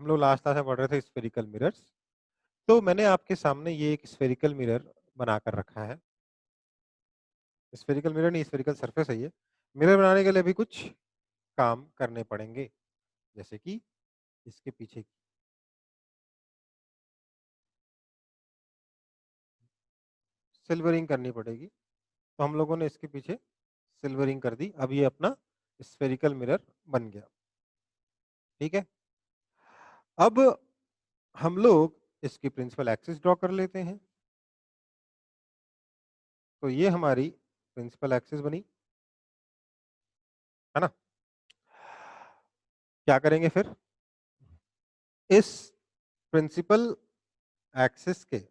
हम लोग last class में पढ़ रहे थे स्फेरिकल मिरर्स। तो मैंने आपके सामने ये एक स्फेरिकल मिरर बनाकर रखा है। स्फेरिकल मिरर नहीं, स्फेरिकल सरफेस है ये। मिरर बनाने के लिए भी कुछ काम करने पड़ेंगे, जैसे कि इसके पीछे की सिल्वरिंग करनी पड़ेगी। तो हम लोगों ने इसके पीछे सिल्वरिंग कर दी। अब ये अपना स्फेरिकल मिरर बन गया। ठीक है, अब हम लोग इसकी प्रिंसिपल एक्सिस ड्रॉ कर लेते हैं। तो ये हमारी प्रिंसिपल एक्सिस बनी, है ना। क्या करेंगे फिर, इस प्रिंसिपल एक्सिस के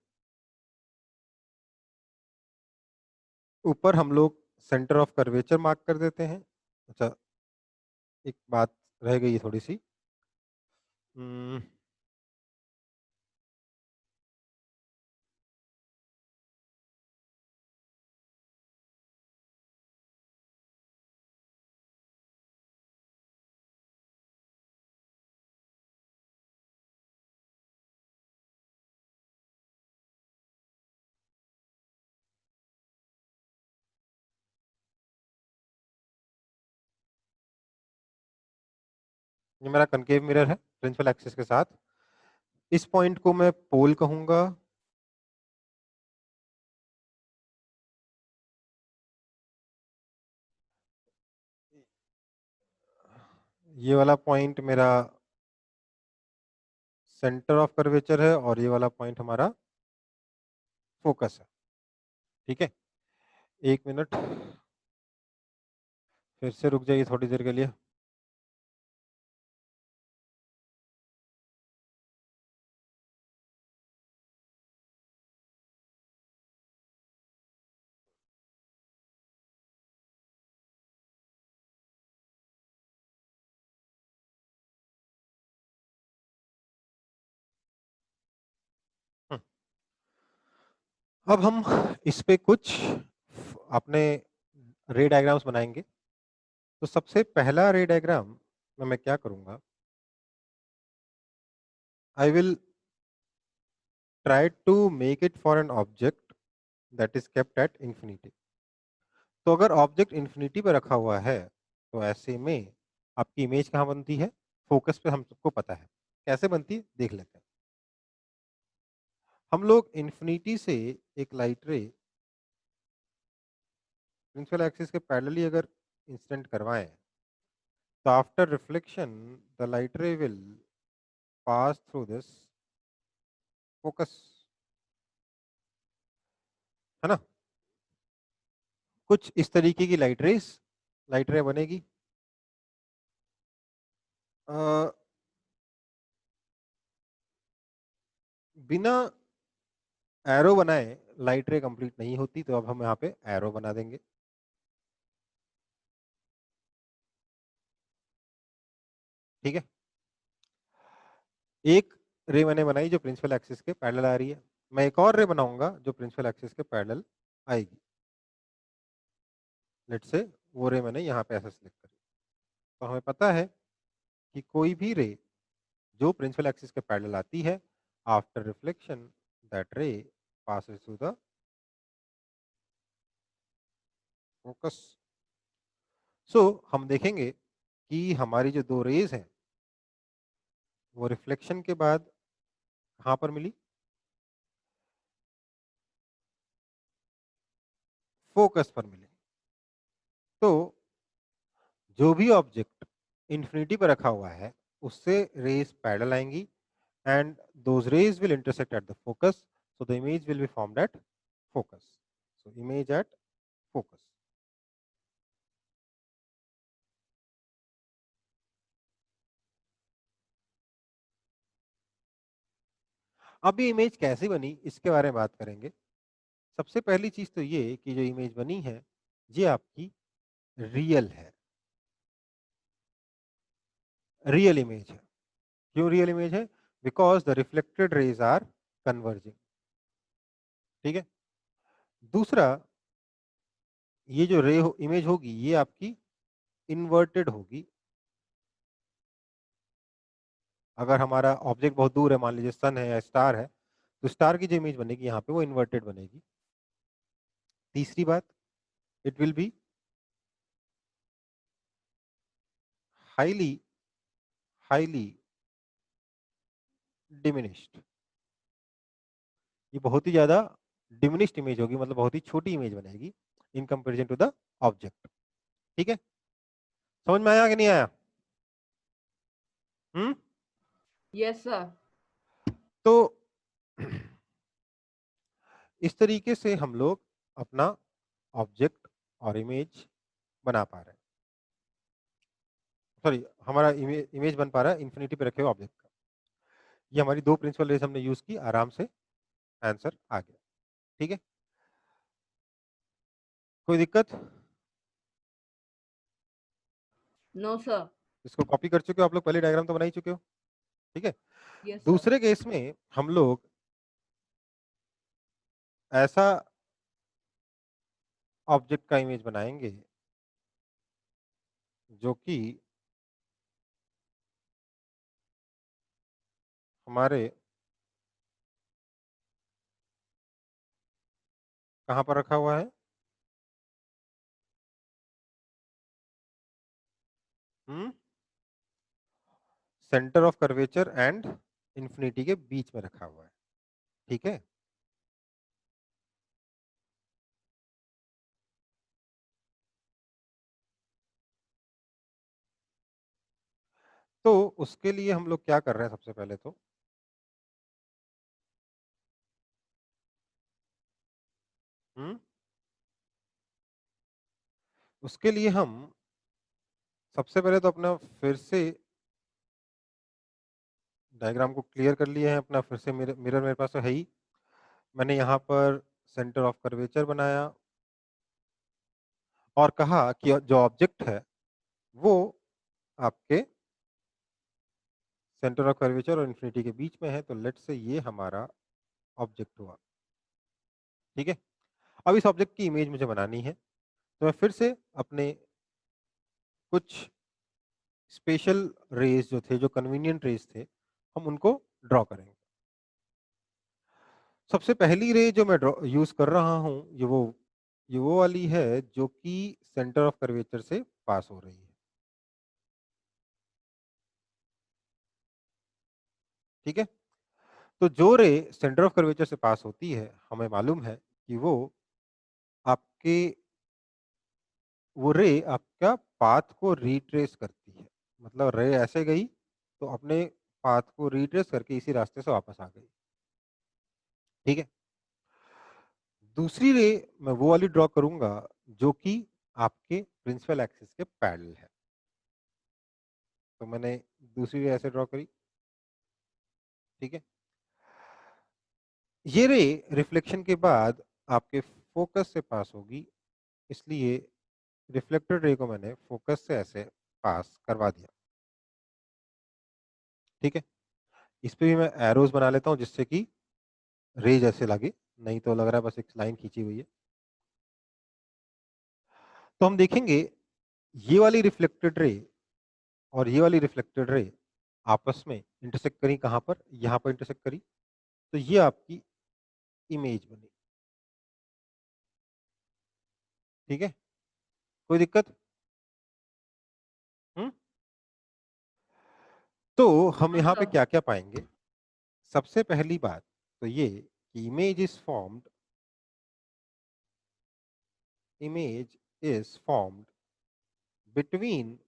ऊपर हम लोग सेंटर ऑफ कर्वेचर मार्क कर देते हैं। अच्छा, एक बात रह गई थोड़ी सी। ये मेरा कनकेव मिरर है प्रिंसिपल एक्सिस के साथ। इस पॉइंट को मैं पोल कहूंगा, ये वाला पॉइंट मेरा सेंटर ऑफ कर्वेचर है और ये वाला पॉइंट हमारा फोकस है। ठीक है, एक मिनट, फिर से रुक जाइए थोड़ी देर के लिए। अब हम इस पे कुछ अपने रे डायग्राम्स बनाएंगे। तो सबसे पहला रे डायग्राम में मैं क्या करूंगा, I will try to make it for an object that is kept at infinity. तो अगर ऑब्जेक्ट इंफिनिटी पे रखा हुआ है तो ऐसे में आपकी इमेज कहाँ बनती है, फोकस पे। हम सबको पता है कैसे बनती है, देख लेते हैं। हम लोग इंफिनिटी से एक लाइट रे प्रिंसिपल एक्सिस के पैरेलली अगर इंसिडेंट करवाएं, तो आफ्टर रिफ्लेक्शन द लाइट रे will pass through this focus, है ना। कुछ इस तरीके की लाइट रे बनेगी। अ, बिना एरो बनाए लाइट रे कंप्लीट नहीं होती, तो अब हम यहाँ पे एरो बना देंगे। ठीक है, एक रे मैंने बनाई जो प्रिंसिपल एक्सिस के पैरेलल आ रही है। मैं एक और रे बनाऊंगा जो प्रिंसिपल एक्सिस के पैरेलल आएगी। लेट से वो रे मैंने यहाँ पे ऐसा सिलेक्ट करी। तो हमें पता है कि कोई भी रे जो प्रिंसिपल एक्सिस के पैरेलल आती है, आफ्टर रिफ्लेक्शन दैट रे passes थ्रू द फोकस। सो हम देखेंगे कि हमारी जो दो रेज हैं वो रिफ्लेक्शन के बाद कहाँ पर मिली, फोकस पर मिली। तो जो भी ऑब्जेक्ट इंफिनिटी पर रखा हुआ है उससे रेज पैरेलल आएंगी, and those rays will intersect at the focus, so the image will be formed at focus. So image at focus. अब ये इमेज कैसे बनी इसके बारे में बात करेंगे। सबसे पहली चीज तो ये कि जो इमेज बनी है ये आपकी रियल है, रियल इमेज है। क्यों रियल इमेज है, because the reflected rays are converging. ठीक है, दूसरा, ये जो इमेज होगी ये आपकी इन्वर्टेड होगी। अगर हमारा ऑब्जेक्ट बहुत दूर है, मान लीजिए सन है या स्टार है, तो स्टार की जो इमेज बनेगी यहाँ पे वो इन्वर्टेड बनेगी। तीसरी बात, it will be highly highly diminished. ये बहुत ही ज्यादा डिमिनिश्ड इमेज होगी, मतलब बहुत ही छोटी इमेज बनेगी in comparison to the object. ठीक है, समझ में आया कि नहीं आया? हम्म। Yes sir. तो इस तरीके से हम लोग अपना ऑब्जेक्ट और इमेज बना पा रहे हैं। सॉरी, हमारा इमेज बन पा रहा है इन्फिनिटी पे रखे हुए ऑब्जेक्ट का। ये हमारी दो प्रिंसिपल रेज हमने यूज की, आराम से आंसर आ गया। ठीक है, कोई दिक्कत? No sir. इसको कॉपी कर चुके हो आप लोग, पहले डायग्राम तो बना ही चुके हो। ठीक है, यस सर। दूसरे केस में हम लोग ऐसा ऑब्जेक्ट का इमेज बनाएंगे जो कि हमारे कहां पर रखा हुआ है? Centre of curvature and infinity के बीच में रखा हुआ है। ठीक है, तो उसके लिए हम लोग क्या कर रहे हैं सबसे पहले तो हम्म उसके लिए हम सबसे पहले तो अपना फिर से डायग्राम को क्लियर कर लिए हैं अपना। फिर से मिरर मेरे पास तो है ही। मैंने यहाँ पर सेंटर ऑफ कर्वेचर बनाया और कहा कि जो ऑब्जेक्ट है वो आपके सेंटर ऑफ कर्वेचर और इन्फिनिटी के बीच में है, तो लेट्स से ये हमारा ऑब्जेक्ट हुआ। ठीक है, अब इस ऑब्जेक्ट की इमेज मुझे बनानी है, तो मैं फिर से अपने कुछ स्पेशल रेज जो थे, जो कन्वीनियंट रेज थे, हम उनको ड्रॉ करेंगे। सबसे पहली रे जो मैं यूज कर रहा हूं ये वो वाली है जो कि सेंटर ऑफ कर्वेचर से पास हो रही है। ठीक है, तो जो रे सेंटर ऑफ कर्वेचर से पास होती है, हमें मालूम है कि आपके वो रे आपका पाथ को रिट्रेस करती है। मतलब रे ऐसे गई तो अपने पाथ को रिट्रेस करके इसी रास्ते से वापस आ गई। ठीक है, दूसरी रे मैं वो वाली ड्रॉ करूंगा जो कि आपके प्रिंसिपल एक्सिस के पैरेलल है। तो मैंने दूसरी रे ऐसे ड्रॉ करी। ठीक है, ये रे रिफ्लेक्शन के बाद आपके फोकस से पास होगी, इसलिए रिफ्लेक्टेड रे को मैंने फोकस से ऐसे पास करवा दिया। ठीक है, इस पे भी मैं एरोज बना लेता हूं जिससे कि रे जैसे लगे, नहीं तो लग रहा है बस एक लाइन खींची हुई है। तो हम देखेंगे ये वाली रिफ्लेक्टेड रे और ये वाली रिफ्लेक्टेड रे आपस में इंटरसेक्ट करी, कहां पर? यहां पर इंटरसेक्ट करी, तो ये आपकी इमेज बनी। ठीक है, कोई दिक्कत? हम्म तो हम हाँ यहाँ पे सर। क्या क्या पाएंगे? सबसे पहली बात तो ये कि image is formed between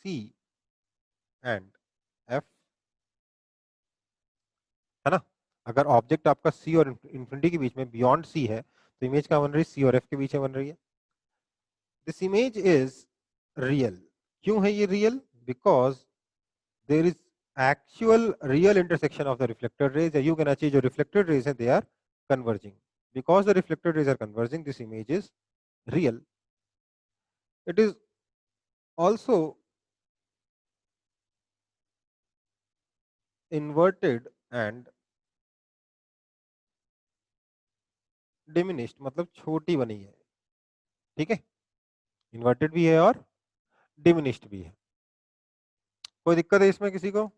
C and F, है ना? अगर ऑब्जेक्ट आपका सी और इंफिनिटी के बीच में बियॉन्ड सी है, तो इमेज क्या बन रही है? सी और एफ के बीच में बन रही है। This image is real. क्यों है ये real? Because there is actual real intersection of the reflected rays, you can achieve जो रिफ्लेक्टेड रेज है they are converging. Because the reflected rays are converging, this image is real. It is also inverted and diminished, मतलब छोटी बनी है। ठीक है, inverted भी है और डिमिनिश्ड भी है। कोई दिक्कत है इसमें किसी को?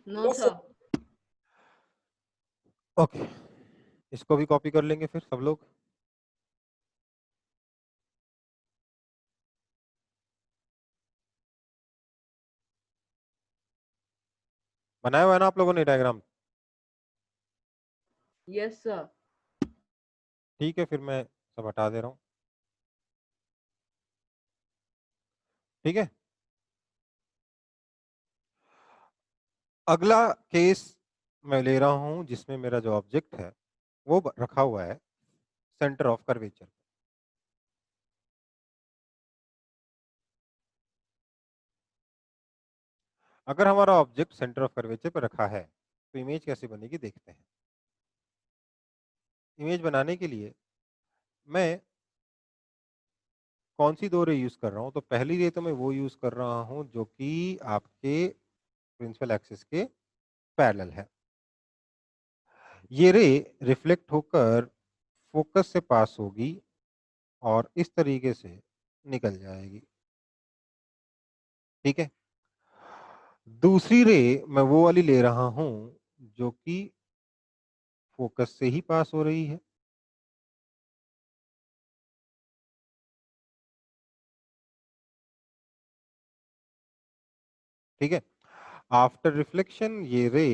No, sir. ओके, इसको भी कॉपी कर लेंगे फिर सब लोग। बनाया हुआ है ना आप लोगों ने डायग्राम? Yes, sir. ठीक है, फिर मैं सब हटा दे रहा हूँ। ठीक है, अगला केस मैं ले रहा हूं जिसमें मेरा जो ऑब्जेक्ट है वो रखा हुआ है सेंटर ऑफ कर्वेचर। अगर हमारा ऑब्जेक्ट सेंटर ऑफ कर्वेचर पर रखा है तो इमेज कैसे बनेगी देखते हैं। इमेज बनाने के लिए मैं कौन सी दो रे यूज कर रहा हूं? तो पहली रे तो मैं वो यूज कर रहा हूं जो कि आपके प्रिंसिपल एक्सिस के पैरेलल है। ये रे रिफ्लेक्ट होकर फोकस से पास होगी और इस तरीके से निकल जाएगी। ठीक है, दूसरी रे मैं वो वाली ले रहा हूं जो कि फोकस से ही पास हो रही है। ठीक है, आफ्टर रिफ्लेक्शन ये रे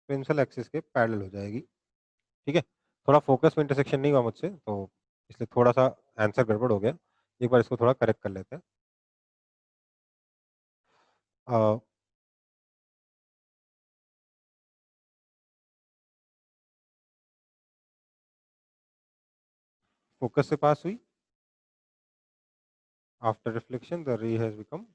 प्रिंसिपल एक्सिस के पैरेलल हो जाएगी। ठीक है, थोड़ा फोकस में इंटरसेक्शन नहीं हुआ मुझसे तो इसलिए थोड़ा सा आंसर गड़बड़ हो गया। एक बार इसको थोड़ा करेक्ट कर लेते हैं। फोकस से पास हुई, after reflection the ray has become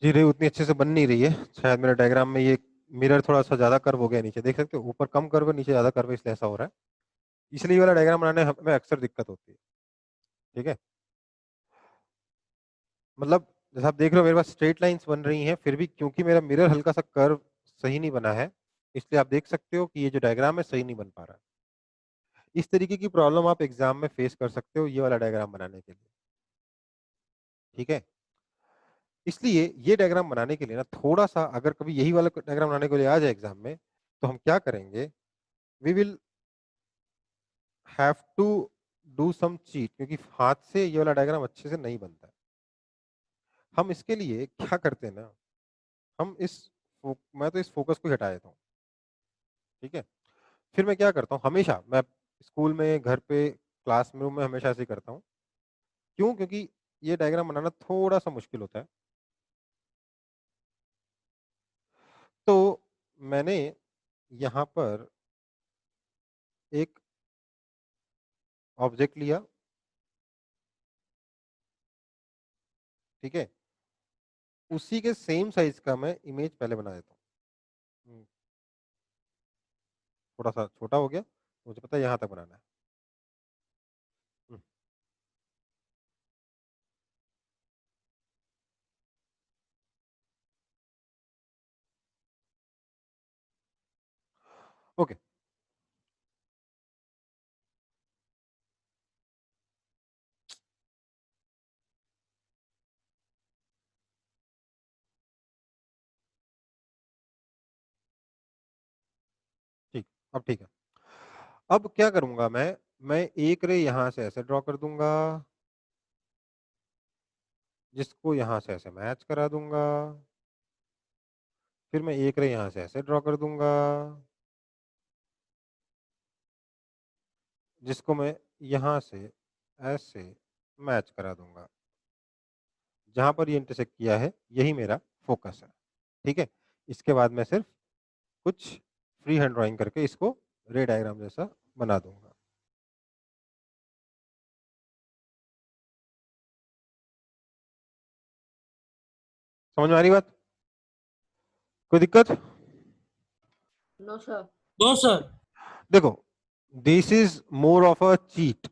जी रे उतनी अच्छे से बन नहीं रही है। शायद मेरे डायग्राम में ये मिरर थोड़ा सा ज्यादा कर्व हो गया नीचे, देख सकते हो ऊपर कम कर्व नीचे ज्यादा कर्व, इसलिए ऐसा हो रहा है। इसलिए ये वाला डायग्राम बनाने में अक्सर दिक्कत होती है। ठीक है, मतलब जैसा आप देख रहे हो मेरे पास स्ट्रेट लाइंस बन रही हैं, फिर भी क्योंकि मेरा मिरर हल्का सा कर्व सही नहीं बना है, इसलिए आप देख सकते हो कि ये जो डायग्राम है सही नहीं बन पा रहा है। इस तरीके की प्रॉब्लम आप एग्जाम में फेस कर सकते हो ये वाला डायग्राम बनाने के लिए। ठीक है, इसलिए ये डायग्राम बनाने के लिए ना थोड़ा सा, अगर कभी यही वाला डायग्राम बनाने के लिए आ जाए एग्जाम में, तो हम क्या करेंगे, we will have to do some cheat, क्योंकि हाथ से ये वाला डायग्राम अच्छे से नहीं बनता है। हम इसके लिए क्या करते हैं ना, हम मैं तो इस फोकस को हटा देता हूँ। ठीक है, फिर मैं क्या करता हूँ, हमेशा मैं स्कूल में, घर पे, क्लासरूम में हमेशा ऐसे ही करता हूँ। क्यों? क्योंकि ये डायग्राम बनाना थोड़ा सा मुश्किल होता है। तो मैंने यहाँ पर एक ऑब्जेक्ट लिया। ठीक है, उसी के सेम साइज का मैं इमेज पहले बना देता हूँ। थोड़ा सा छोटा हो गया, मुझे पता है यहाँ तक बनाना है। हम्म, ओके, ठीक, अब ठीक है। अब क्या करूंगा मैं एक रे यहाँ से ऐसे ड्रॉ कर दूंगा, जिसको यहाँ से ऐसे मैच करा दूंगा। फिर मैं एक रे यहाँ से ऐसे ड्रॉ कर दूंगा, जिसको मैं यहाँ से ऐसे मैच करा दूंगा। जहां पर ये इंटरसेक्ट किया है यही मेरा फोकस है। ठीक है, इसके बाद मैं सिर्फ कुछ फ्री हैंड ड्राइंग करके इसको रे डायग्राम जैसा बना दूंगा। समझ में आ रही बात? कोई दिक्कत? No, sir. No sir. देखो, this is more of a cheat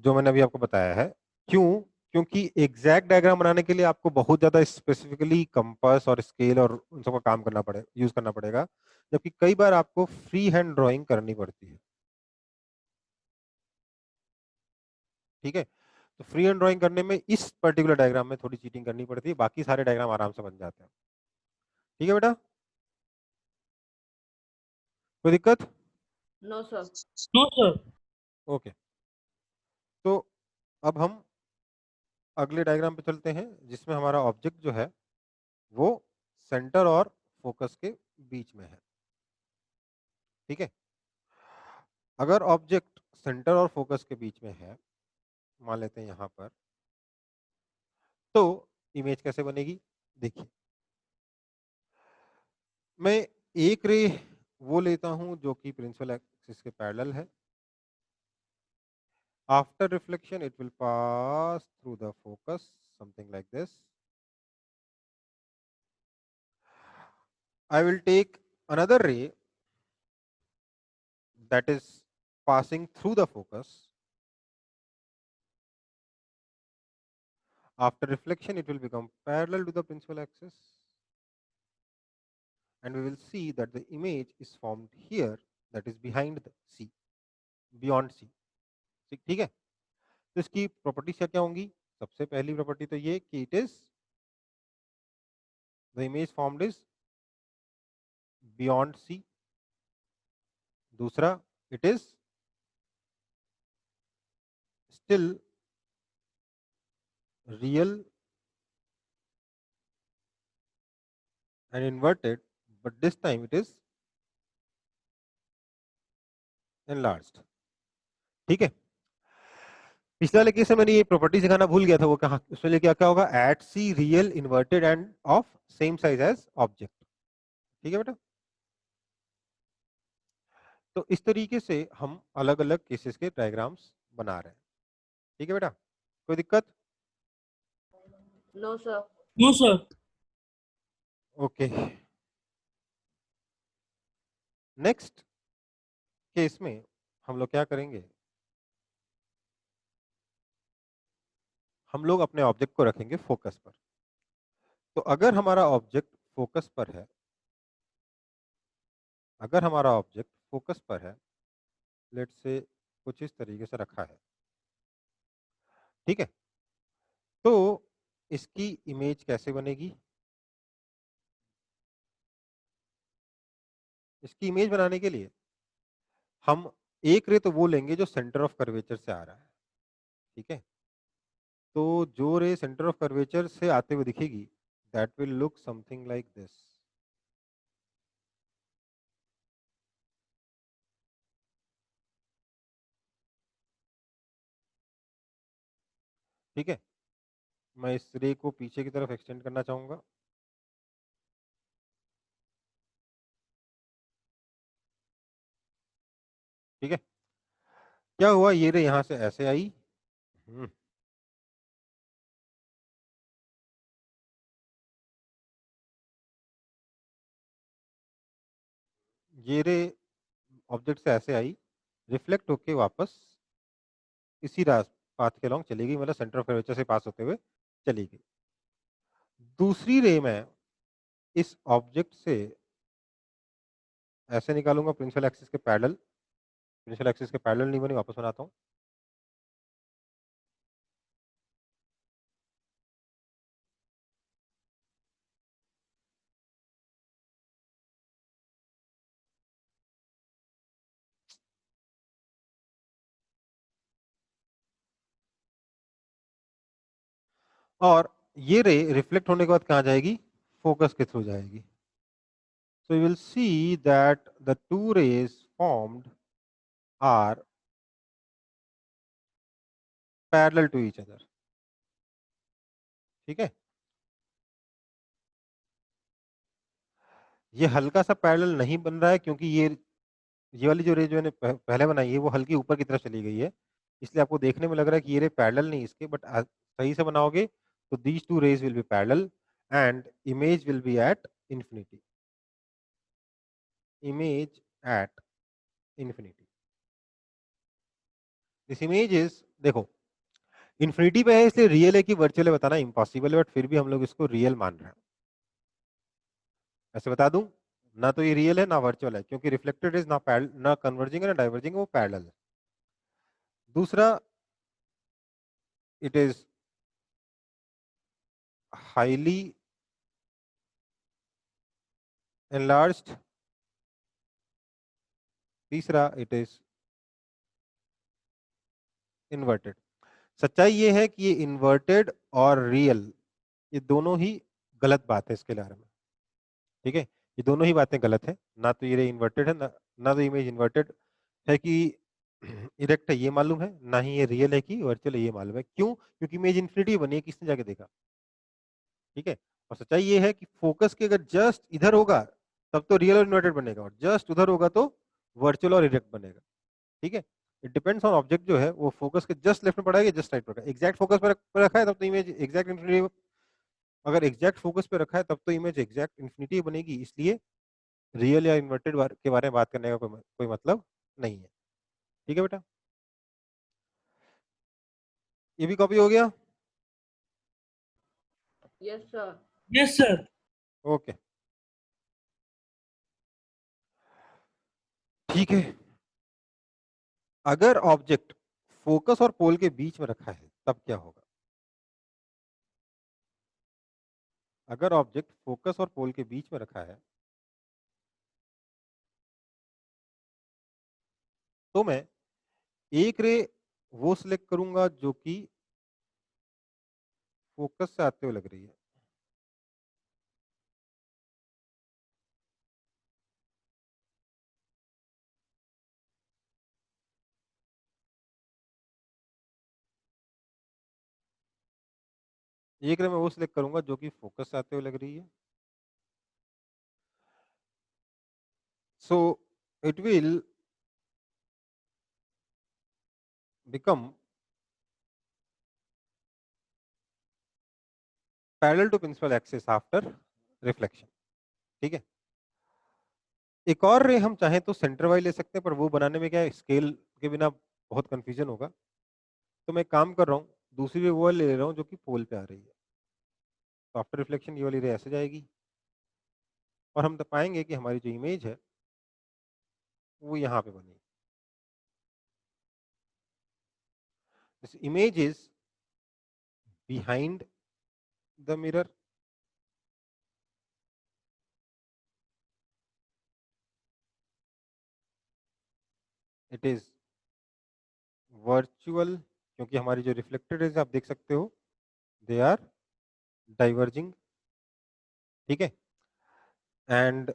जो मैंने अभी आपको बताया है। क्यों? क्योंकि एग्जैक्ट डायग्राम बनाने के लिए आपको बहुत ज्यादा स्पेसिफिकली कंपास और स्केल और उन सबका काम करना पड़ेगा, यूज करना पड़ेगा, जबकि कई बार आपको फ्री हैंड ड्राइंग करनी पड़ती है। ठीक है, तो फ्री हैंड ड्राइंग करने में इस पर्टिकुलर डायग्राम में थोड़ी चीटिंग करनी पड़ती है, बाकी सारे डायग्राम आराम से बन जाते हैं। ठीक है बेटा, कोई दिक्कत? No, sir. No sir. Okay, तो अब हम अगले डायग्राम पे चलते हैं जिसमें हमारा ऑब्जेक्ट जो है वो सेंटर और फोकस के बीच में है। ठीक है, अगर ऑब्जेक्ट सेंटर और फोकस के बीच में है, मान लेते हैं यहां पर, तो इमेज कैसे बनेगी? देखिए, मैं एक रे वो लेता हूं जो कि प्रिंसिपल एक्सिस के पैरेलल है। After reflection it will pass through the focus, something like this. I will take another ray that is passing through the focus. After reflection, it will become parallel to the principal axis, and we will see that the image is formed here, that is behind the C, beyond C. ठीक है, तो इसकी properties क्या क्या होंगी? सबसे पहली property तो ये कि it is the image formed is beyond C. दूसरा, it is still real and inverted, but this time it is enlarged। ठीक है, पिछले वाले केस में मैंने ये प्रॉपर्टी सिखाना भूल गया था, वो कहा उसमें लिए क्या क्या होगा? At C real inverted and of same size as object. ठीक है बेटा, तो इस तरीके से हम अलग अलग केसेस के डायग्राम्स बना रहे हैं। ठीक है बेटा, कोई दिक्कत? No, sir. No sir. Okay, next case में हम लोग क्या करेंगे? हम लोग अपने ऑब्जेक्ट को रखेंगे फोकस पर। तो अगर हमारा ऑब्जेक्ट फोकस पर है, अगर हमारा ऑब्जेक्ट फोकस पर है, लेट से कुछ इस तरीके से रखा है, ठीक है, तो इसकी इमेज कैसे बनेगी? इसकी इमेज बनाने के लिए हम एक रे तो वो लेंगे जो सेंटर ऑफ कर्वेचर से आ रहा है। ठीक है, तो जो रे सेंटर ऑफ कर्वेचर से आते हुए दिखेगी, that will look something like this. ठीक है, मैं इस रे को पीछे की तरफ एक्सटेंड करना चाहूंगा। ठीक है, क्या हुआ? ये रे यहां से ऐसे आई, हम्म, ये रे ऑब्जेक्ट से ऐसे आई, रिफ्लेक्ट होके वापस इसी पाथ के अलॉन्ग चली गई, मतलब सेंटर ऑफ कर्वेचर से पास होते हुए चली गई। दूसरी रे में इस ऑब्जेक्ट से ऐसे निकालूंगा प्रिंसिपल एक्सिस के पैरेलल, प्रिंसिपल एक्सिस के पैरेलल नहीं बनी, वापस बनाता हूं। और ये रे रिफ्लेक्ट होने के बाद कहाँ जाएगी? फोकस के थ्रू जाएगी। So you will see that the two rays formed are parallel to each other। ठीक है, ये हल्का सा पैरेलल नहीं बन रहा है क्योंकि ये वाली जो रे जो मैंने पहले बनाई है वो हल्की ऊपर की तरफ चली गई है, इसलिए आपको देखने में लग रहा है कि ये रे पैरेलल नहीं इसके, बट सही से बनाओगे तो these two rays will be parallel and image will be at infinity. Image at infinity. This image is, देखो इन्फिनिटी पे है इसलिए रियल है कि वर्चुअल है बताना इम्पॉसिबल है, बट फिर भी हम लोग इसको रियल मान रहे हैं। ऐसे बता दूं, ना तो ये रियल है ना वर्चुअल है, क्योंकि रिफ्लेक्टेड इज ना कन्वर्जिंग है ना डाइवर्जिंग है, वो पैरेलल है। दूसरा, इट इज हाईली enlarged। तीसरा, इट इज इन्वर्टेड। सच्चाई ये है कि ये इन्वर्टेड और रियल, ये दोनों ही गलत बात है इसके बारे में। ठीक है, ये दोनों ही बातें गलत है। ना तो ये इन्वर्टेड है, ना तो इमेज इन्वर्टेड है कि इरेक्ट है ये मालूम है, ना ही ये रियल है कि वर्चुअल है ये मालूम है। क्यों? क्योंकि इमेज इन्फिनिटी बनी है, किसने जाके देखा। ठीक है, और सच्चाई ये है कि फोकस के अगर जस्ट इधर होगा तब तो रियल और इन्वर्टेड बनेगा, और जस्ट उधर होगा तो वर्चुअल और इरेक्ट बनेगा। ठीक है, इट डिपेंड्स ऑन ऑब्जेक्ट जो है वो फोकस के जस्ट लेफ्ट में पड़ा है या जस्ट राइट पर रखा है। एग्जैक्ट फोकस पर रखा है तब तो इमेज एग्जैक्ट इन्फिनिटी, अगर एग्जैक्ट फोकस पे रखा है तब तो इमेज एग्जैक्ट इन्फिनिटी बनेगी। इसलिए रियल या इन्वर्टेड के बारे में बात करने का कोई मतलब नहीं है। ठीक है बेटा, ये भी कॉपी हो गया। Yes, sir. Yes, sir. Okay, ठीक है। अगर ऑब्जेक्ट फोकस और पोल के बीच में रखा है तब क्या होगा? अगर ऑब्जेक्ट फोकस और पोल के बीच में रखा है तो मैं एक रे वो सिलेक्ट करूंगा जो कि फोकस से आते हुए लग रही है। एक रे मैं वो सिलेक्ट करूंगा जो कि फोकस से आते हुए लग रही है। So it will become parallel to principal axis after reflection. ठीक है, एक और रे हम चाहें तो सेंटर वाइज ले सकते हैं, पर वो बनाने में क्या है, स्केल के बिना बहुत कंफ्यूजन होगा। तो मैं काम कर रहा हूँ, दूसरी रे वो वाली ले रहा हूँ जो कि पोल पे आ रही है। तो आफ्टर रिफ्लेक्शन ये वाली रे ऐसे जाएगी, और हम पाएंगे कि हमारी जो इमेज है वो यहाँ पे बनी। This image is behind the mirror. It is virtual, क्योंकि हमारी जो रिफ्लेक्टेड रेज आप देख सकते हो दे आर डाइवर्जिंग। ठीक है, एंड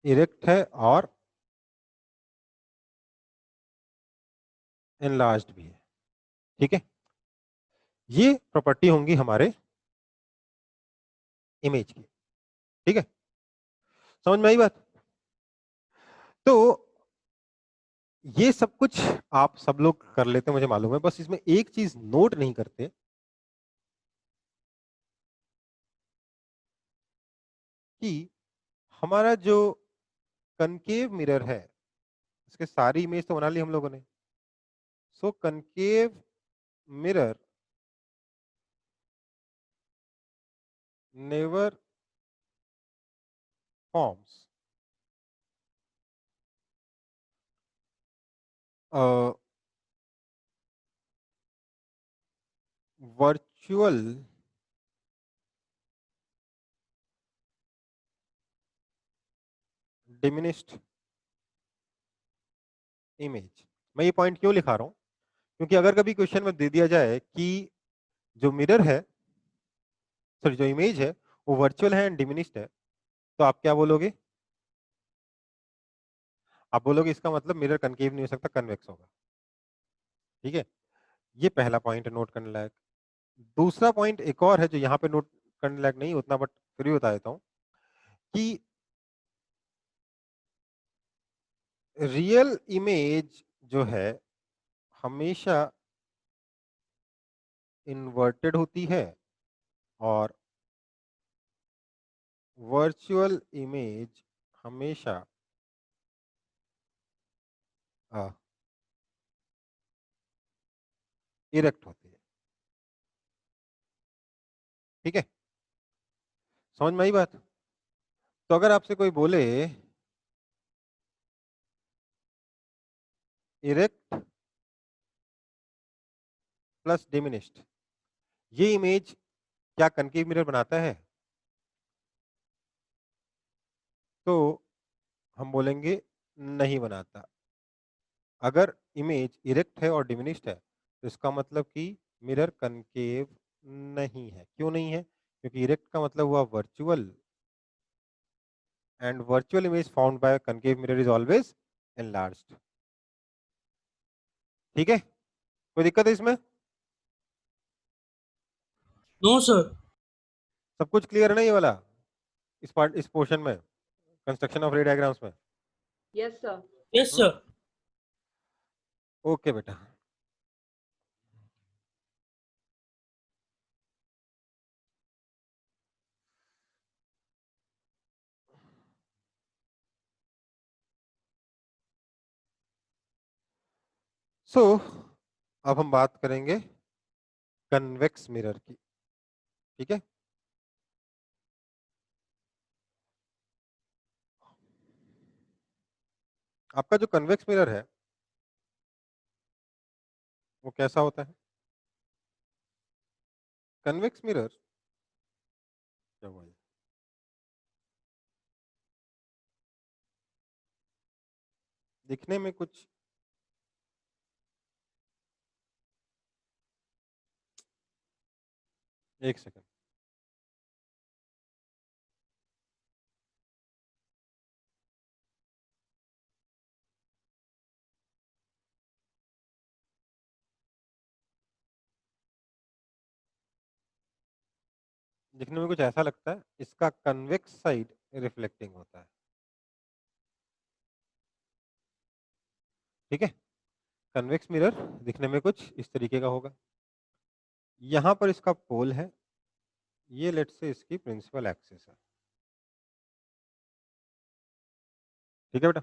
इरेक्ट है और एनलार्ज्ड भी है। ठीक है, ये प्रॉपर्टी होंगी हमारे इमेज की। ठीक है, समझ में आई बात? तो ये सब कुछ आप सब लोग कर लेते हैं मुझे मालूम है, बस इसमें एक चीज नोट नहीं करते कि हमारा जो कनकेव मिरर है, इसके सारी इमेज तो बना ली हम लोगों ने। So concave mirror never forms virtual diminished image. मैं ये पॉइंट क्यों लिखा रहा हूं? क्योंकि अगर कभी क्वेश्चन में दे दिया जाए कि जो मिरर है, सॉरी जो इमेज है वो वर्चुअल है एंड डिमिनिश्ड है, तो आप क्या बोलोगे? आप बोलोगे इसका मतलब मिरर कनकेव नहीं हो सकता, कन्वेक्स होगा। ठीक है, ये पहला पॉइंट है नोट करने लायक। दूसरा पॉइंट एक और है जो यहाँ पे नोट करने लायक नहीं उतना, बट फिर भी बता देता हूँ कि रियल इमेज जो है हमेशा इन्वर्टेड होती है, और वर्चुअल इमेज हमेशा इरेक्ट होती है। ठीक है, समझ में आई बात? तो अगर आपसे कोई बोले इरेक्ट प्लस डिमिनिश्ड, ये इमेज क्या कनकेव मिरर बनाता है? तो हम बोलेंगे नहीं बनाता। अगर इमेज इरेक्ट है और डिमिनिश्ड है तो इसका मतलब कि मिरर कनकेव नहीं है। क्यों नहीं है? क्योंकि इरेक्ट का मतलब हुआ virtual, and virtual image found by concave mirror is always enlarged. ठीक है, कोई दिक्कत है इसमें? No sir. सब कुछ क्लियर है ना ये वाला, इस पोर्शन में, कंस्ट्रक्शन ऑफ रे डायग्राम्स में? Yes, sir. Yes sir. Okay बेटा। सो अब हम बात करेंगे कन्वेक्स मिरर की। ठीक है, आपका जो कन्वेक्स मिरर है वो कैसा होता है? कन्वेक्स मिरर क्या हुआ? दिखने में कुछ एक सेकंड, दिखने में कुछ ऐसा लगता है, इसका कन्वेक्स साइड रिफ्लेक्टिंग होता है। ठीक है, कन्वेक्स मिरर दिखने में कुछ इस तरीके का होगा। यहां पर इसका पोल है, ये लेट से इसकी प्रिंसिपल एक्सिस है। ठीक है बेटा,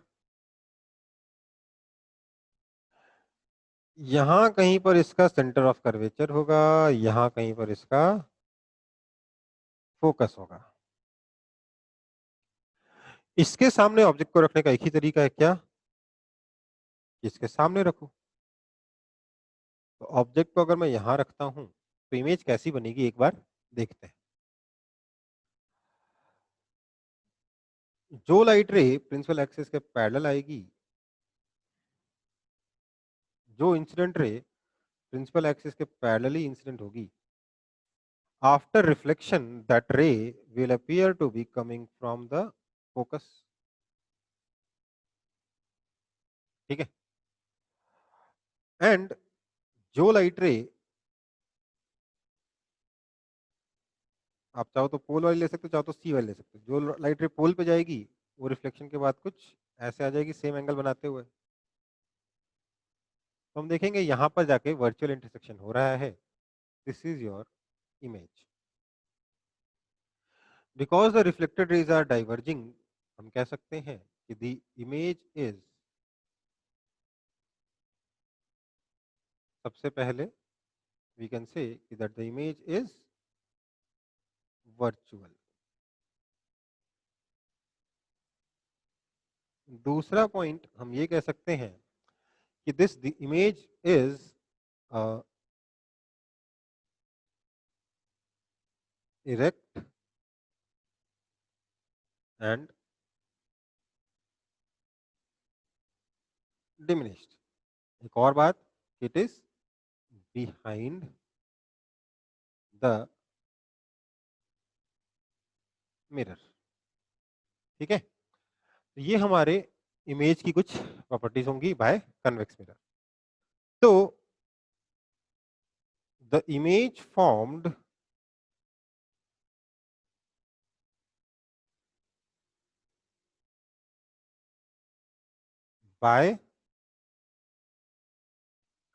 यहां कहीं पर इसका सेंटर ऑफ कर्वेचर होगा, यहां कहीं पर इसका फोकस होगा। इसके सामने ऑब्जेक्ट को रखने का एक ही तरीका है, क्या? इसके सामने रखो। तो ऑब्जेक्ट को अगर मैं यहां रखता हूं तो इमेज कैसी बनेगी एक बार देखते हैं। जो लाइट रे प्रिंसिपल एक्सिस के पैरेलल आएगी, जो इंसिडेंट रे प्रिंसिपल एक्सिस के पैरेलली इंसिडेंट होगी, after reflection that ray will appear to be coming from the focus. ठीक है, एंड जो लाइट रे, आप चाहो तो पोल वाली ले सकते हो, चाहो तो सी वाली ले सकते हो। जो लाइट रे पोल पे जाएगी वो रिफ्लेक्शन के बाद कुछ ऐसे आ जाएगी सेम एंगल बनाते हुए। तो हम देखेंगे यहां पर जाके वर्चुअल इंटरसेक्शन हो रहा है। This is your image. Because the reflected rays are diverging, हम कह सकते हैं कि द इमेज इज, सबसे पहले we can say that the image is virtual. दूसरा पॉइंट हम ये कह सकते हैं कि this the image is erect and diminished. एक और बात, it is behind the mirror. ठीक है, तो ये हमारे इमेज की कुछ प्रॉपर्टीज होंगी बाय कन्वेक्स मिरर। तो the image formed by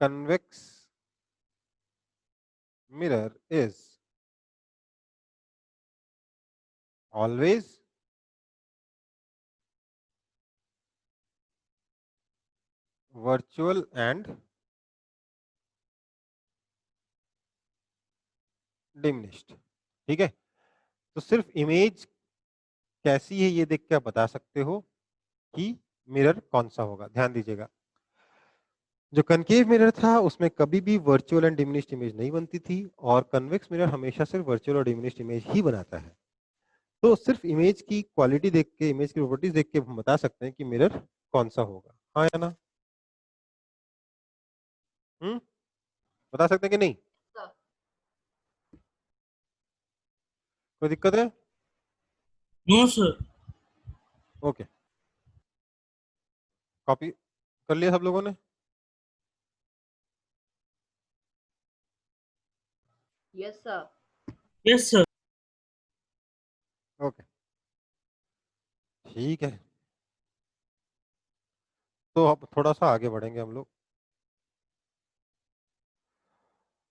convex mirror is always virtual and diminished. ठीक है, तो सिर्फ इमेज कैसी है ये देख के आप बता सकते हो कि मिरर कौन सा होगा। ध्यान दीजिएगा, जो कनकेव मिरर था उसमें कभी भी वर्चुअल एंड डिमिनिश्ड इमेज नहीं बनती थी, और कन्वेक्स मिरर हमेशा सिर्फ वर्चुअल और डिमिनिश्ड इमेज ही बनाता है। तो सिर्फ इमेज की क्वालिटी देख के, इमेज की प्रॉपर्टीज देख के हम बता सकते हैं कि मिरर कौन सा होगा। हाँ या ना? बता सकते हैं कि नहीं? Sir. कोई दिक्कत है? No, sir. ओके, कॉपी कर लिया सब लोगों ने? Yes, sir. Yes, sir. Okay, ठीक है, तो अब थोड़ा सा आगे बढ़ेंगे हम लोग।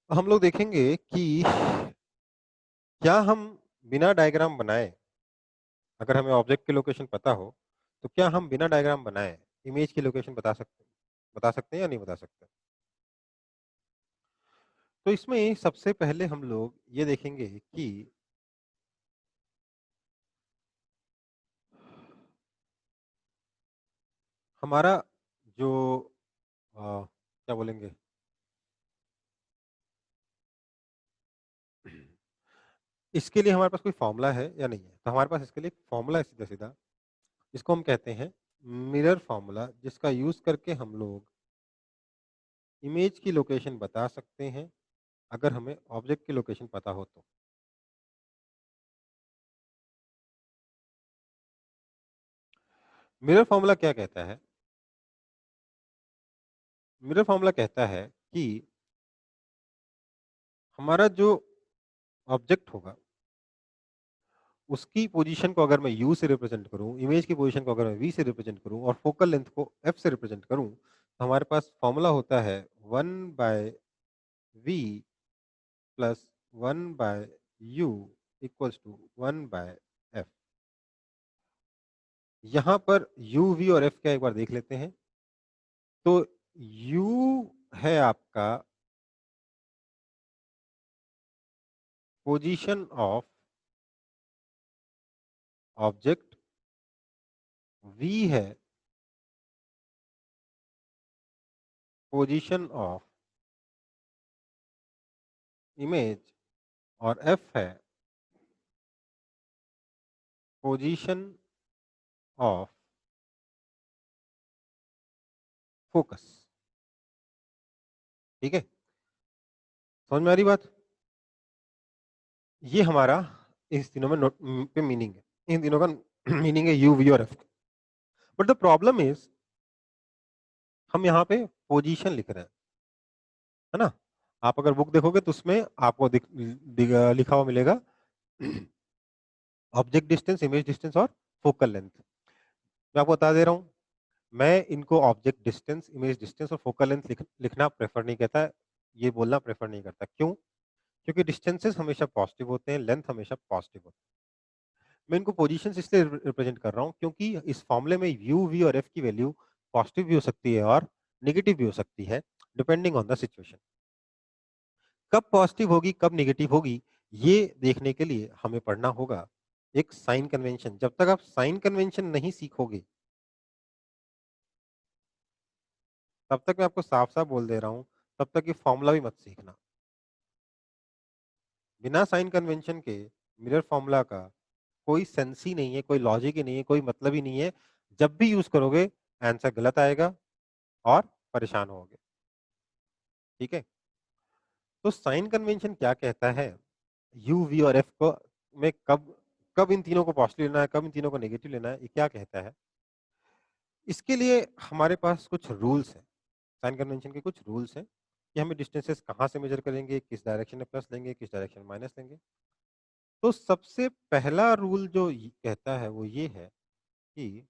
हम लोग देखेंगे कि क्या हम बिना डायग्राम बनाए, अगर हमें ऑब्जेक्ट की लोकेशन पता हो, तो क्या हम बिना डायग्राम बनाए इमेज की लोकेशन बता सकते हैं या नहीं बता सकते? तो इसमें सबसे पहले हम लोग ये देखेंगे कि हमारा जो क्या बोलेंगे, इसके लिए हमारे पास कोई फॉर्मूला है या नहीं है? तो हमारे पास इसके लिए फॉर्मूला है सीधा सीधा, इसको हम कहते हैं मिरर फॉर्मूला, जिसका यूज करके हम लोग इमेज की लोकेशन बता सकते हैं अगर हमें ऑब्जेक्ट की लोकेशन पता हो तो। मिरर फॉर्मूला क्या कहता है? मिरर फॉर्मूला कहता है कि हमारा जो ऑब्जेक्ट होगा उसकी पोजीशन को अगर मैं u से रिप्रेजेंट करूं, इमेज की पोजीशन को अगर मैं v से रिप्रेजेंट करूं और फोकल लेंथ को f से रिप्रेजेंट करूं, तो हमारे पास फॉर्मूला होता है 1/v plus 1/u equals to 1/f। यहां पर u, v और f क्या एक बार देख लेते हैं। तो u है आपका पोजीशन ऑफ ऑब्जेक्ट, v है पोजीशन ऑफ इमेज, और f है पोजीशन ऑफ फोकस। ठीक है, समझ में आ रही बात? ये हमारा इस तीनों में नोट पे मीनिंग है, इन तीनों का मीनिंग है u, v और f। But the problem is हम यहाँ पे पोजीशन लिख रहे हैं, है ना? आप अगर बुक देखोगे तो उसमें आपको लिखा हुआ मिलेगा ऑब्जेक्ट डिस्टेंस, इमेज डिस्टेंस और फोकल लेंथ। मैं आपको बता दे रहा हूँ, मैं इनको ऑब्जेक्ट डिस्टेंस, इमेज डिस्टेंस और फोकल लेंथ लिखना प्रेफर नहीं करता, ये बोलना प्रेफर नहीं करता। क्यों? क्योंकि डिस्टेंसेस हमेशा पॉजिटिव होते हैं, लेंथ हमेशा पॉजिटिव होते हैं। मैं इनको पोजीशंस इसलिए रिप्रेजेंट कर रहा हूँ क्योंकि इस फॉर्मूले में यू, वी और एफ की वैल्यू पॉजिटिव भी हो सकती है और नेगेटिव भी हो सकती है, डिपेंडिंग ऑन द सिचुएशन। कब पॉजिटिव होगी, कब नेगेटिव होगी, ये देखने के लिए हमें पढ़ना होगा एक साइन कन्वेंशन। जब तक आप साइन कन्वेंशन नहीं सीखोगे, तब तक मैं आपको साफ साफ बोल दे रहा हूं, तब तक ये फॉर्मूला भी मत सीखना। बिना साइन कन्वेंशन के मिरर फॉर्मूला का कोई सेंस ही नहीं है, कोई लॉजिक ही नहीं है, कोई मतलब ही नहीं है। जब भी यूज करोगे आंसर गलत आएगा और परेशान होगे। ठीक है, तो साइन कन्वेंशन क्या कहता है, यू, वी और एफ को में कब कब इन तीनों को पॉजिटिव लेना है, कब इन तीनों को नेगेटिव लेना है, ये क्या कहता है? इसके लिए हमारे पास कुछ रूल्स हैं, साइन कन्वेंशन के कुछ रूल्स हैं कि हमें डिस्टेंसेस कहाँ से मेजर करेंगे, किस डायरेक्शन में प्लस लेंगे, किस डायरेक्शन में माइनस लेंगे। तो सबसे पहला रूल जो कहता है वो ये है कि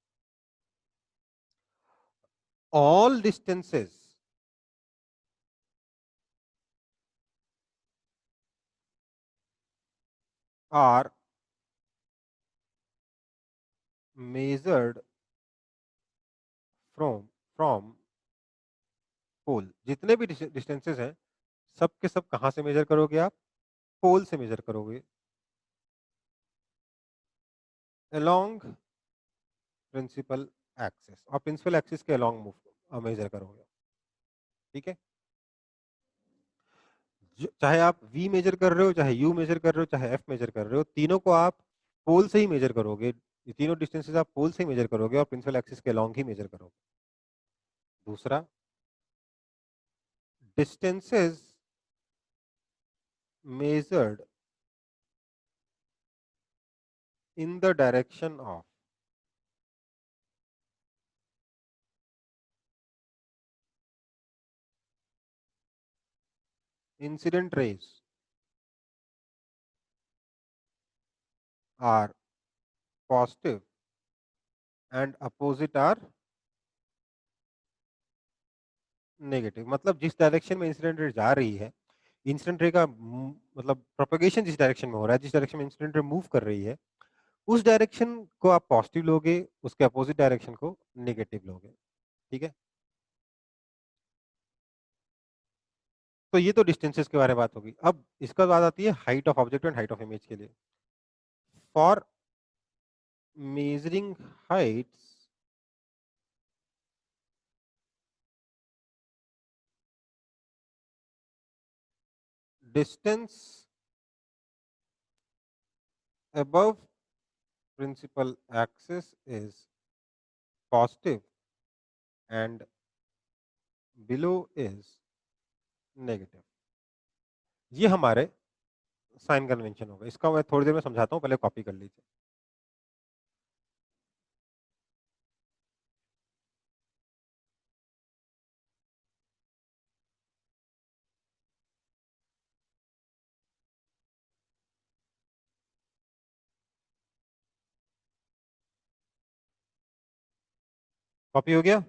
all distances are measured from pole, जितने भी डिस्टेंसेस हैं सब के सब कहाँ से मेजर करोगे आप? पोल से मेजर करोगे, अलोंग प्रिंसिपल एक्सिस, और प्रिंसिपल एक्सिस के अलोंग मूव मेजर करोगे, ठीक है। चाहे आप V मेजर कर रहे हो, चाहे U मेजर कर रहे हो, चाहे F मेजर कर रहे हो, तीनों को आप पोल से ही मेजर करोगे। ये तीनों डिस्टेंसेस आप पोल से ही मेजर करोगे और प्रिंसिपल एक्सिस के अलोंग ही मेजर करोगे। दूसरा, distances measured in the direction of incident rays are positive and opposite are negative. मतलब जिस डायरेक्शन में इंसिडेंट रे जा रही है, इंसिडेंट रे का मतलब प्रोपेगेशन जिस डायरेक्शन में हो रहा है, जिस डायरेक्शन में इंसिडेंट रे मूव कर रही है, उस डायरेक्शन को आप पॉजिटिव लोगे, उसके अपोजिट डायरेक्शन को नेगेटिव लोगे, ठीक है। तो ये तो डिस्टेंसेस के बारे में बात होगी। अब इसका बात आती है height of object and height of image के लिए। For measuring Heights, distance above principal axis is positive and below is negative। ये हमारे साइन कन्वेंशन होगा। इसका मैं थोड़ी देर में समझाता हूँ, पहले कॉपी कर लीजिए। कॉपी हो गया?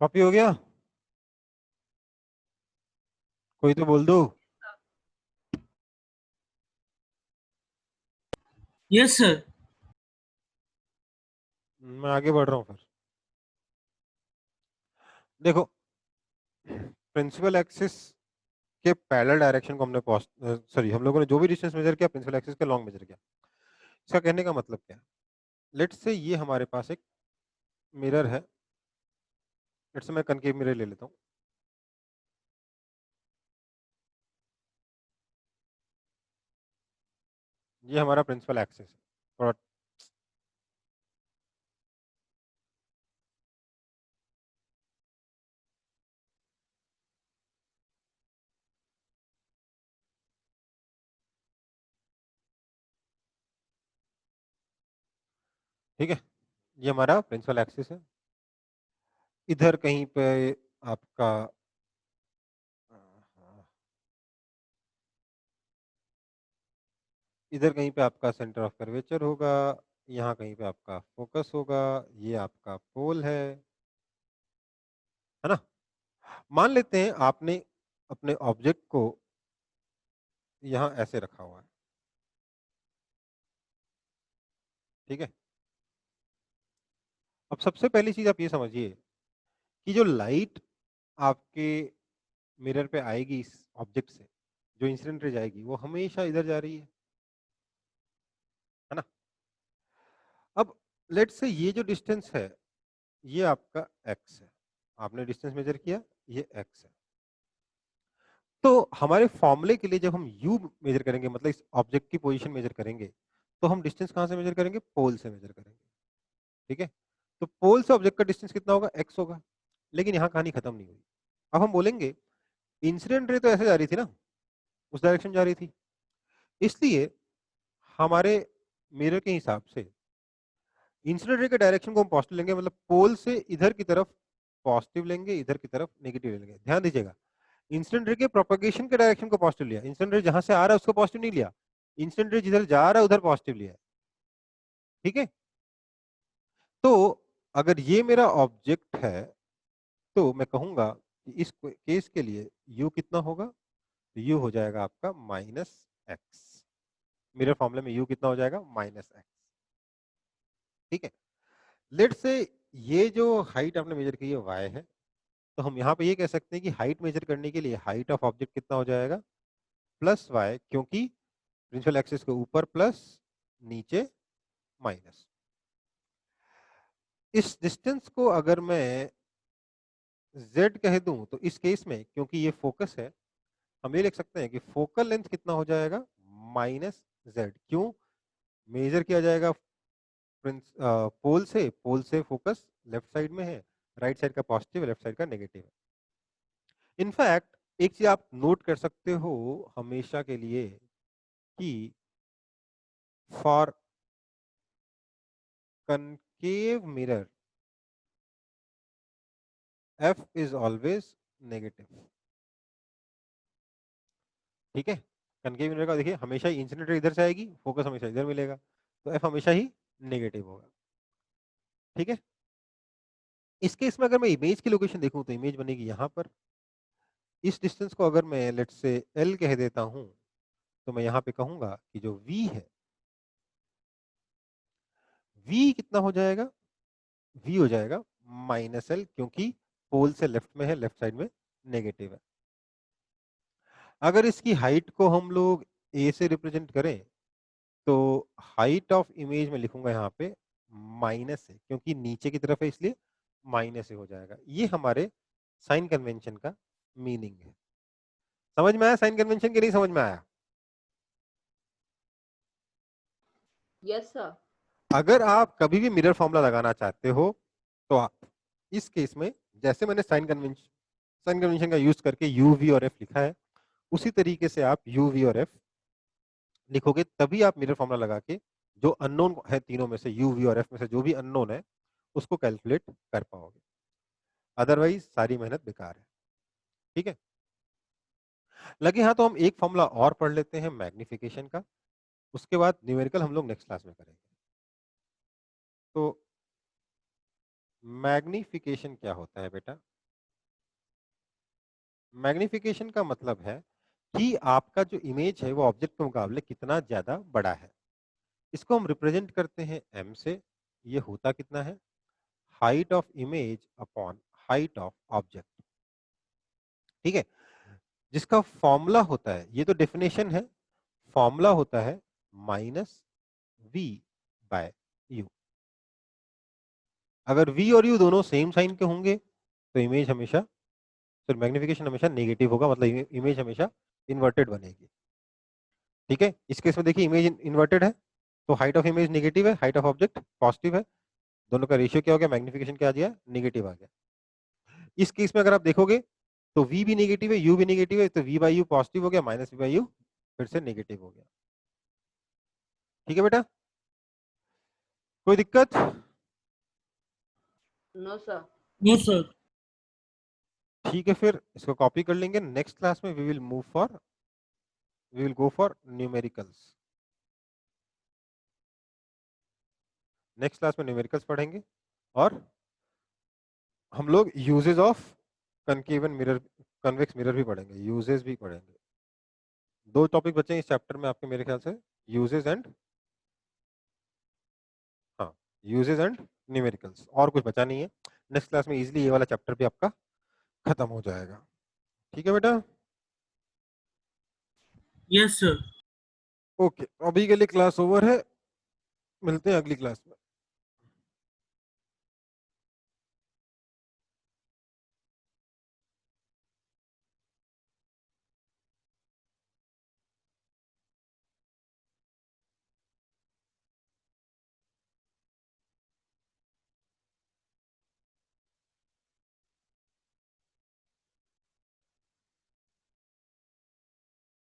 कॉपी हो गया? कोई तो बोल दो। Yes, sir. मैं आगे बढ़ रहा हूँ फिर। देखो, प्रिंसिपल एक्सिस के पैरेलल डायरेक्शन को हमने सॉरी, हम लोगों ने जो भी डिस्टेंस मेजर किया प्रिंसिपल एक्सिस के लॉन्ग मेजर किया। इसका कहने का मतलब क्या है? लेट्स से ये हमारे पास एक मिरर है। लेट्स से मैं कनकेव मिरर ले लेता हूँ। ये हमारा प्रिंसिपल एक्सिस है। थोड़ा ठीक है, ये हमारा प्रिंसिपल एक्सिस है। इधर कहीं पे आपका इधर कहीं पे आपका सेंटर ऑफ कर्वेचर होगा, यहाँ कहीं पे आपका फोकस होगा, ये आपका पोल है ना। मान लेते हैं आपने अपने ऑब्जेक्ट को यहाँ ऐसे रखा हुआ है, ठीक है। अब सबसे पहली चीज आप ये समझिए कि जो लाइट आपके मिरर पे आएगी इस ऑब्जेक्ट से, जो इंसिडेंट रे जाएगी, वो हमेशा इधर जा रही है ना। अब लेट्स से ये जो डिस्टेंस है ये आपका x है, आपने डिस्टेंस मेजर किया, ये x है। तो हमारे फॉर्मूले के लिए जब हम u मेजर करेंगे, मतलब इस ऑब्जेक्ट की पोजीशन मेजर करेंगे, तो हम डिस्टेंस कहां से मेजर करेंगे? पोल से मेजर करेंगे। ठीक है, तो पोल से ऑब्जेक्ट का डिस्टेंस कितना होगा? x होगा। लेकिन यहाँ कहानी खत्म नहीं हुई। अब हम बोलेंगे इंसिडेंट रे तो ऐसे जा रही थी ना, उस डायरेक्शन जा रही थी, इसलिए हमारे मिरर के हिसाब से इंसिडेंट रे के डायरेक्शन को हम पॉजिटिव लेंगे, मतलब पोल से इधर की तरफ पॉजिटिव लेंगे, इधर की तरफ नेगेटिव लेंगे। ध्यान दीजिएगा, इंसिडेंट रे के प्रोपगेशन के डायरेक्शन को पॉजिटिव लिया, इंसिडेंट रे जहां से आ रहा है उसको पॉजिटिव नहीं लिया, इंसिडेंट रे जिधर जा रहा है उधर पॉजिटिव लिया है। ठीक है, तो अगर ये मेरा ऑब्जेक्ट है तो मैं कहूंगा कि इस केस के लिए u कितना होगा? तो u हो जाएगा आपका -x। मिरर फॉर्मूले में u कितना हो जाएगा? -x। ठीक है, लेट से ये जो हाइट आपने मेजर की है y है, तो हम यहाँ पे ये कह सकते हैं कि हाइट मेजर करने के लिए हाइट ऑफ ऑब्जेक्ट कितना हो जाएगा? प्लस y, क्योंकि प्रिंसिपल एक्सिस के ऊपर प्लस, नीचे माइनस। इस डिस्टेंस को अगर मैं z कह दूं तो इस केस में क्योंकि ये फोकस है, हम ये लिख सकते हैं कि फोकल लेंथ कितना हो जाएगा? -z। क्यों? मेजर किया जाएगा पोल से फोकस लेफ्ट साइड में है, राइट साइड का पॉजिटिव, लेफ्ट साइड का नेगेटिव है। इनफैक्ट एक चीज आप नोट कर सकते हो हमेशा के लिए कि for concave mirror f is always negative. ठीक है, कनकेव मिरर का देखिए हमेशा ही इंसिडेंट रे इधर से आएगी, फोकस हमेशा इधर मिलेगा, तो f हमेशा ही नेगेटिव होगा। ठीक है, इस केस में अगर मैं इमेज की लोकेशन देखूं तो इमेज बनेगी यहां पर। इस डिस्टेंस को अगर मैं लेट से l कह देता हूं तो मैं यहां पे कहूंगा कि जो v है, v कितना हो जाएगा? v हो जाएगा -l, क्योंकि पोल से लेफ्ट में है, लेफ्ट साइड में नेगेटिव है। अगर इसकी हाइट को हम लोग a से रिप्रेजेंट करें तो हाइट ऑफ इमेज में लिखूंगा यहाँ पे माइनस है, क्योंकि नीचे की तरफ है इसलिए माइनस हो जाएगा। ये हमारे साइन कन्वेंशन का मीनिंग है। समझ में आया साइन कन्वेंशन की नहीं समझ में आया? Yes, sir. अगर आप कभी भी मिरर फॉर्मूला लगाना चाहते हो तो आप इस केस में जैसे मैंने साइन कन्वेंशन का यूज करके यू वी और एफ लिखा है, उसी तरीके से आप यू वी और एफ लिखोगे, तभी आप मिरर फॉर्मूला लगा के जो अननोन है तीनों में से, यू वी और एफ में से जो भी अननोन है उसको कैलकुलेट कर पाओगे। अदरवाइज सारी मेहनत बेकार है। ठीक है, लगे हाँ तो हम एक फॉर्मूला और पढ़ लेते हैं मैग्निफिकेशन का, उसके बाद न्यूमेरिकल हम लोग नेक्स्ट क्लास में करेंगे। तो मैग्निफिकेशन क्या होता है बेटा? मैग्निफिकेशन का मतलब है कि आपका जो इमेज है वो ऑब्जेक्ट के मुकाबले कितना ज्यादा बड़ा है। इसको हम रिप्रेजेंट करते हैं m से। ये होता कितना है? Height of image upon height of object. ठीक है, जिसका फॉर्मूला होता है, ये तो डेफिनेशन है, फॉर्मूला होता है -v/u। अगर v और u दोनों सेम साइन के होंगे तो इमेज हमेशा, तो मैग्निफिकेशन हमेशा नेगेटिव होगा, मतलब इमेज हमेशा इन्वर्टेड बनेगी। ठीक है, इस केस में देखिए इमेज इन्वर्टेड है तो हाइट ऑफ इमेज नेगेटिव है, हाइट ऑफ ऑब्जेक्ट पॉजिटिव है, दोनों का रेशियो क्या हो गया? मैग्निफिकेशन क्या आ गया? नेगेटिव आ गया। इस केस में अगर आप देखोगे तो v भी नेगेटिव है, u भी नेगेटिव है, तो v/u पॉजिटिव हो गया, -v/u फिर से नेगेटिव हो गया। ठीक है बेटा, कोई दिक्कत? No, sir. No, sir. ठीक है, फिर इसको कॉपी कर लेंगे। नेक्स्ट क्लास में we will go for numericals. Next class में न्यूमेरिकल्स पढ़ेंगे और हम लोग uses of concave mirror, convex mirror भी पढ़ेंगे, यूजेस भी पढ़ेंगे। दो टॉपिक बचे हैं इस चैप्टर में आपके मेरे ख्याल से, यूजेस एंड, हाँ, यूजेस एंड न्यूमेरिकल्स, और कुछ बचा नहीं है। नेक्स्ट क्लास में इजीली ये वाला चैप्टर भी आपका खत्म हो जाएगा। ठीक है बेटा, Yes, sir. ओके, अभी के लिए क्लास ओवर है, मिलते हैं अगली क्लास में।